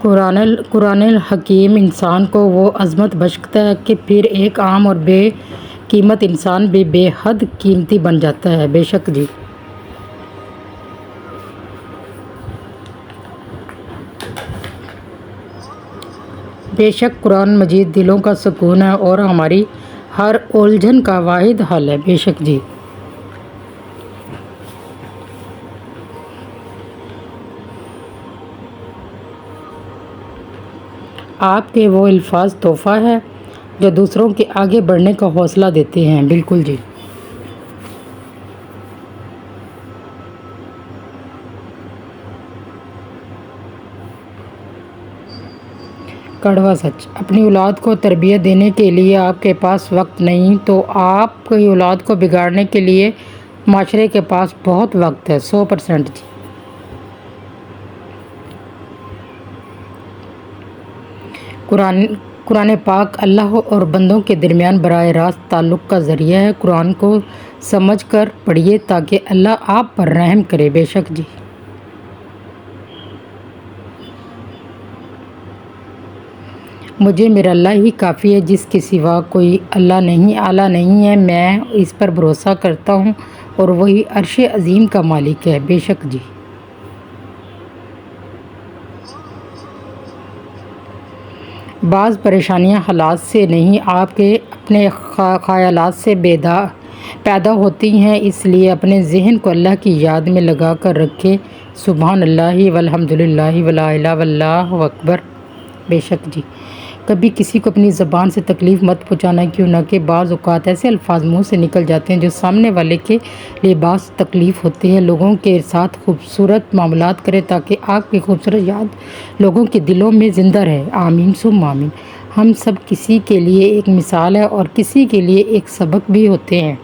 قرآن حکیم انسان کو وہ عظمت بخشتا ہے کہ پھر ایک عام اور بے قیمت انسان بھی بے حد قیمتی بن جاتا ہے۔ بے شک جی، بے شک قرآن مجید دلوں کا سکون ہے اور ہماری ہر الجھن کا واحد حل ہے۔ بے شک جی، آپ کے وہ الفاظ تحفہ ہے جو دوسروں کے آگے بڑھنے کا حوصلہ دیتے ہیں۔ بالکل جی، کڑوا سچ، اپنی اولاد کو تربیت دینے کے لیے آپ کے پاس وقت نہیں تو آپ کی اولاد کو بگاڑنے کے لیے معاشرے کے پاس بہت وقت ہے۔ 100% جی، قرآن پاک اللہ اور بندوں کے درمیان براہ راست تعلق کا ذریعہ ہے۔ قرآن کو سمجھ کر پڑھیے تاکہ اللہ آپ پر رحم کرے۔ بے شک جی، مجھے میرا اللہ ہی کافی ہے، جس کے سوا کوئی اللہ نہیں، اعلیٰ نہیں ہے، میں اس پر بھروسہ کرتا ہوں اور وہی عرش عظیم کا مالک ہے۔ بے شک جی، بعض پریشانیاں حالات سے نہیں، آپ کے اپنے خیالات سے پیدا ہوتی ہیں، اس لیے اپنے ذہن کو اللہ کی یاد میں لگا کر رکھیں۔ سبحان اللہ والحمد للہ ولا الہ الا اللہ اکبر۔ بے شک جی، کبھی کسی کو اپنی زبان سے تکلیف مت پہنچانا، کیوں نہ کہ بعض اوقات ایسے الفاظ منہ سے نکل جاتے ہیں جو سامنے والے کے لیے باعث تکلیف ہوتے ہیں۔ لوگوں کے ساتھ خوبصورت معاملات کریں تاکہ آپ کی خوبصورت یاد لوگوں کے دلوں میں زندہ رہے۔ آمین ثم آمین۔ ہم سب کسی کے لیے ایک مثال ہے اور کسی کے لیے ایک سبق بھی ہوتے ہیں،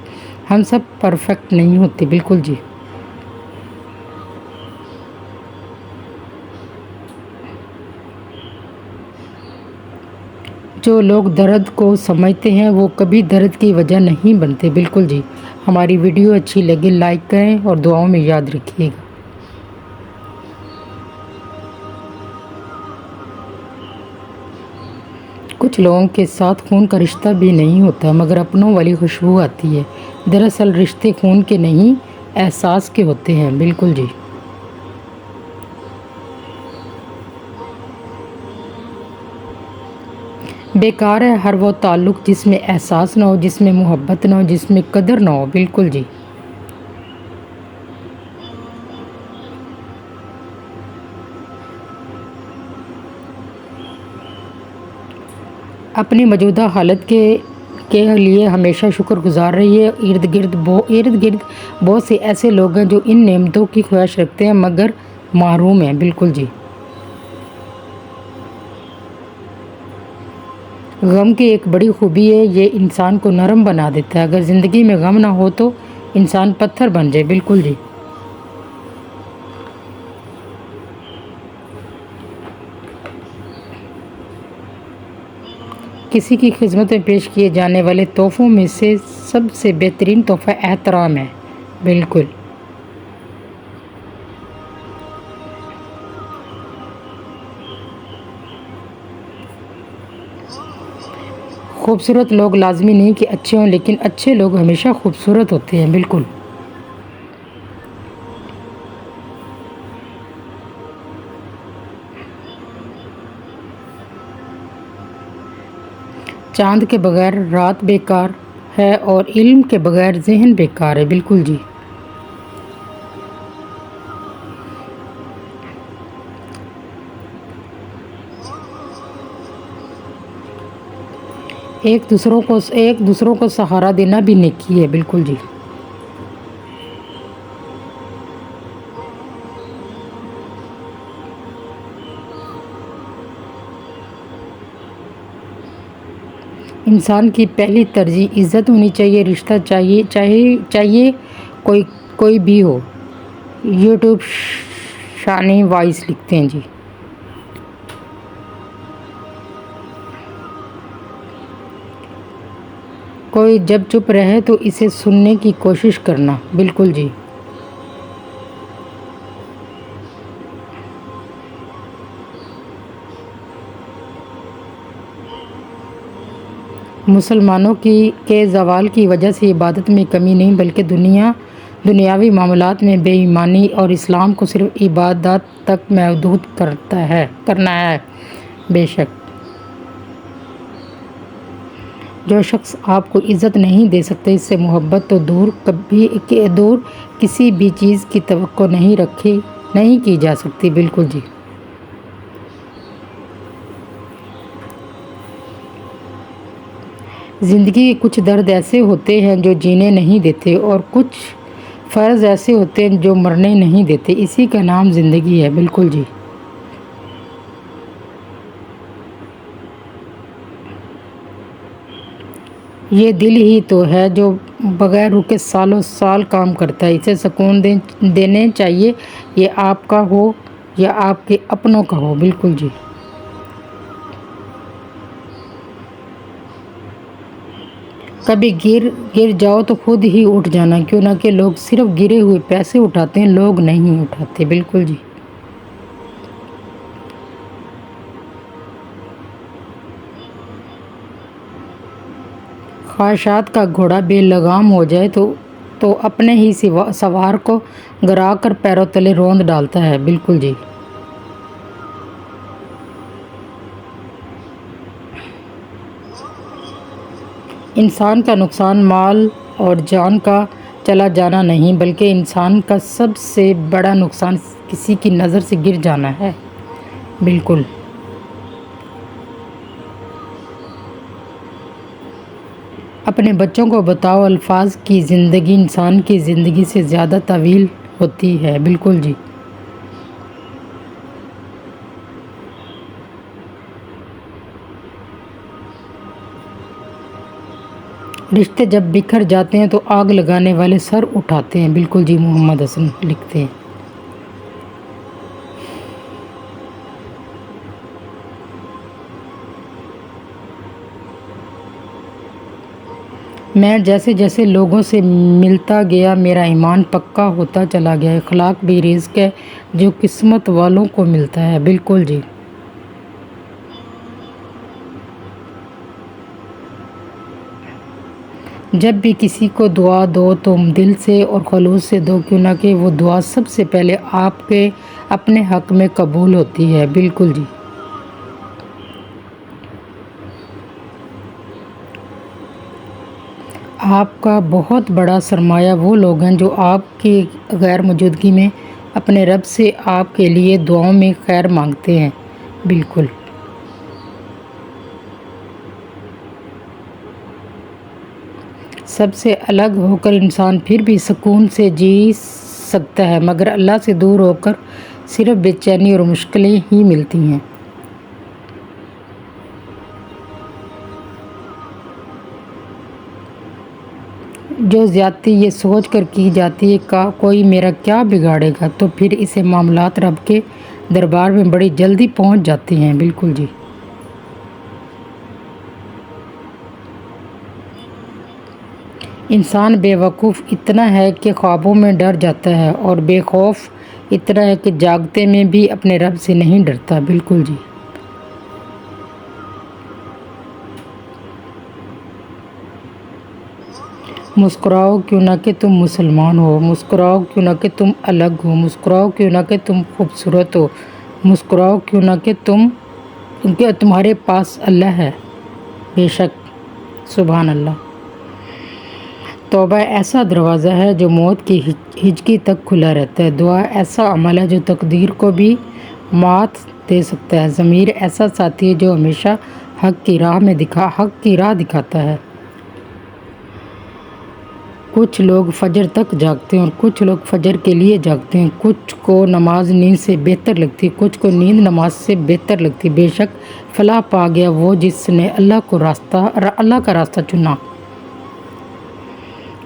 ہم سب پرفیکٹ نہیں ہوتے۔ بالکل جی، جو لوگ درد کو سمجھتے ہیں وہ کبھی درد کی وجہ نہیں بنتے۔ بالکل جی، ہماری ویڈیو اچھی لگے لائک کریں اور دعاؤں میں یاد رکھیے گا۔ کچھ لوگوں کے ساتھ خون کا رشتہ بھی نہیں ہوتا مگر اپنوں والی خوشبو آتی ہے۔ دراصل رشتے خون کے نہیں، احساس کے ہوتے ہیں۔ بالکل جی، بیکار ہے ہر وہ تعلق جس میں احساس نہ ہو، جس میں محبت نہ ہو، جس میں قدر نہ ہو۔ بالکل جی، اپنی موجودہ حالت کے لیے ہمیشہ شکر گزار رہیے۔ ارد گرد بہت سے ایسے لوگ ہیں جو ان نعمتوں کی خواہش رکھتے ہیں مگر محروم ہیں۔ بالکل جی، غم کی ایک بڑی خوبی ہے، یہ انسان کو نرم بنا دیتا ہے۔ اگر زندگی میں غم نہ ہو تو انسان پتھر بن جائے۔ بالکل جی، کسی کی خدمت میں پیش کیے جانے والے تحفوں میں سے سب سے بہترین تحفہ احترام ہے۔ بالکل، خوبصورت لوگ لازمی نہیں کہ اچھے ہوں، لیکن اچھے لوگ ہمیشہ خوبصورت ہوتے ہیں۔ بالکل، چاند کے بغیر رات بیکار ہے اور علم کے بغیر ذہن بیکار ہے۔ بالکل جی، ایک دوسروں کو سہارا دینا بھی نیکی ہے۔ بالکل جی، انسان کی پہلی ترجیح عزت ہونی چاہیے، رشتہ چاہیے کوئی بھی ہو۔ یوٹیوب شانی وائس لکھتے ہیں جی، کوئی جب چپ رہے تو اسے سننے کی کوشش کرنا۔ بالکل جی، مسلمانوں کے زوال کی وجہ سے عبادت میں کمی نہیں بلکہ دنیاوی معاملات میں بے ایمانی اور اسلام کو صرف عبادات تک محدود کرنا ہے۔ بے شک جو شخص آپ کو عزت نہیں دے سکتا، اس سے محبت تو دور کسی بھی چیز کی توقع نہیں کی جا سکتی۔ بالکل جی۔ زندگی کے کچھ درد ایسے ہوتے ہیں جو جینے نہیں دیتے اور کچھ فرض ایسے ہوتے ہیں جو مرنے نہیں دیتے، اسی کا نام زندگی ہے۔ بالکل جی۔ یہ دل ہی تو ہے جو بغیر رکے سالوں سال کام کرتا ہے، اسے سکون دینے چاہیے، یہ آپ کا ہو یا آپ کے اپنوں کا ہو۔ بالکل جی۔ کبھی گر جاؤ تو خود ہی اٹھ جانا، کیوں نہ کہ لوگ صرف گرے ہوئے پیسے اٹھاتے ہیں، لوگ نہیں اٹھاتے۔ بالکل جی۔ خواہشات کا گھوڑا بے لگام ہو جائے تو اپنے ہی سوار کو گرا کر پیروں تلے روند ڈالتا ہے۔ بالکل جی۔ انسان کا نقصان مال اور جان کا چلا جانا نہیں بلکہ انسان کا سب سے بڑا نقصان کسی کی نظر سے گر جانا ہے۔ بالکل۔ اپنے بچوں کو بتاؤ، الفاظ کی زندگی انسان کی زندگی سے زیادہ طویل ہوتی ہے۔ بالکل جی۔ رشتے جب بکھر جاتے ہیں تو آگ لگانے والے سر اٹھاتے ہیں۔ بالکل جی۔ محمد حسن لکھتے ہیں۔ میں جیسے جیسے لوگوں سے ملتا گیا میرا ایمان پکا ہوتا چلا گیا، اخلاق بھی رزق ہے جو قسمت والوں کو ملتا ہے۔ بالکل جی۔ جب بھی کسی کو دعا دو تو دل سے اور خلوص سے دو، کیوں نہ کہ وہ دعا سب سے پہلے آپ کے اپنے حق میں قبول ہوتی ہے۔ بالکل جی۔ آپ کا بہت بڑا سرمایہ وہ لوگ ہیں جو آپ کی غیر موجودگی میں اپنے رب سے آپ کے لیے دعاؤں میں خیر مانگتے ہیں۔ بالکل۔ سب سے الگ ہو کر انسان پھر بھی سکون سے جی سکتا ہے، مگر اللہ سے دور ہو کر صرف بے چینی اور مشکلیں ہی ملتی ہیں۔ جو زیادتی یہ سوچ کر کی جاتی ہے کوئی میرا کیا بگاڑے گا، تو پھر اسے معاملات رب کے دربار میں بڑی جلدی پہنچ جاتے ہیں۔ بالکل جی۔ انسان بے وقوف اتنا ہے کہ خوابوں میں ڈر جاتا ہے اور بے خوف اتنا ہے کہ جاگتے میں بھی اپنے رب سے نہیں ڈرتا۔ بالکل جی۔ مسکراؤ کیوں نہ کہ تم مسلمان ہو، مسکراؤ کیوں نہ کہ تم الگ ہو، مسکراؤ کیوں نہ کہ تم خوبصورت ہو، مسکراؤ کیوں نہ کہ تمہارے پاس اللہ ہے۔ بے شک۔ سبحان اللہ۔ توبہ ایسا دروازہ ہے جو موت کی ہجکی تک کھلا رہتا ہے، دعا ایسا عمل ہے جو تقدیر کو بھی مات دے سکتا ہے، ضمیر ایسا ساتھی ہے جو ہمیشہ حق کی راہ دکھاتا ہے۔ کچھ لوگ فجر تک جاگتے ہیں اور کچھ لوگ فجر کے لیے جاگتے ہیں، کچھ کو نماز نیند سے بہتر لگتی ہے، کچھ کو نیند نماز سے بہتر لگتی ہے۔ بے شک فلاح پا گیا وہ جس نے اللہ کا راستہ چنا۔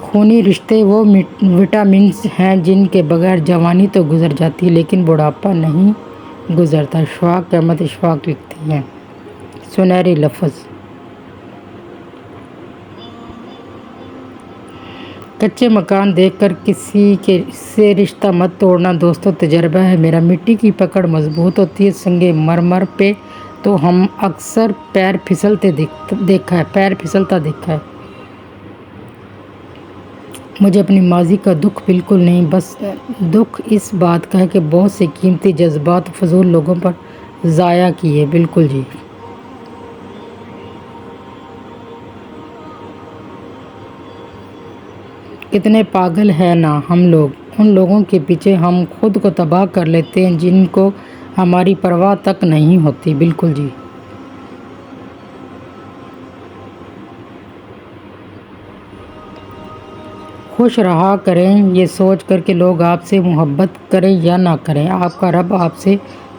خونی رشتے وہ وٹامنز ہیں جن کے بغیر جوانی تو گزر جاتی ہے لیکن بڑھاپا نہیں گزرتا۔ اشفاق احمد اشفاق لکھتے ہیں۔ سنہری لفظ۔ کچے مکان دیکھ کر کسی سے رشتہ مت توڑنا دوستو، تجربہ ہے میرا، مٹی کی پکڑ مضبوط ہوتی ہے، سنگ مرمر پہ تو ہم اکثر پیر پھسلتا دیکھا ہے۔ مجھے اپنی ماضی کا دکھ بالکل نہیں، بس دکھ اس بات کا ہے کہ بہت سے قیمتی جذبات فضول لوگوں پر ضائع کیے۔ بالکل جی۔ کتنے پاگل ہیں نا ہم لوگ، ان لوگوں کے پیچھے ہم خود کو تباہ کر لیتے ہیں جن کو ہماری پرواہ تک نہیں ہوتی۔ بالکل جی۔ خوش رہا کریں یہ سوچ کر کہ لوگ آپ سے محبت کریں یا نہ کریں، آپ کا رب آپ سے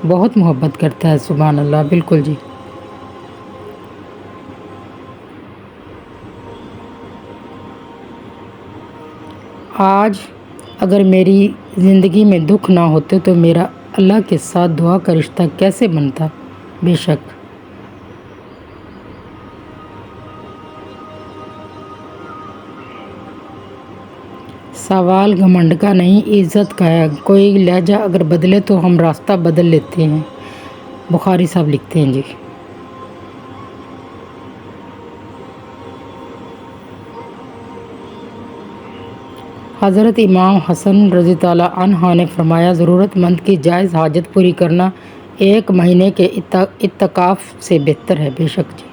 بہت محبت کرتا ہے۔ سبحان اللہ۔ بالکل جی۔ آج اگر میری زندگی میں دکھ نہ ہوتے تو میرا اللہ کے ساتھ دعا کا رشتہ کیسے بنتا؟ بے شک۔ سوال گھمنڈ کا نہیں، عزت کا ہے۔ کوئی لہجہ اگر بدلے تو ہم راستہ بدل لیتے ہیں۔ بخاری صاحب لکھتے ہیں جی۔ حضرت امام حسن رضی اللہ عنہ نے فرمایا، ضرورت مند کی جائز حاجت پوری کرنا 1 مہینے کے اعتکاف سے بہتر ہے۔ بے شک جی۔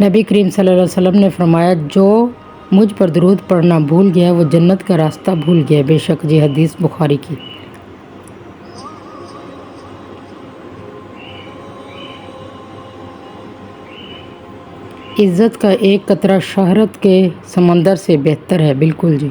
نبی کریم صلی اللہ علیہ وسلم نے فرمایا، جو مجھ پر درود پڑھنا بھول گیا وہ جنت کا راستہ بھول گیا۔ بے شک جی۔ حدیث بخاری کی۔ عزت کا ایک قطرہ شہرت کے سمندر سے بہتر ہے۔ بالکل جی۔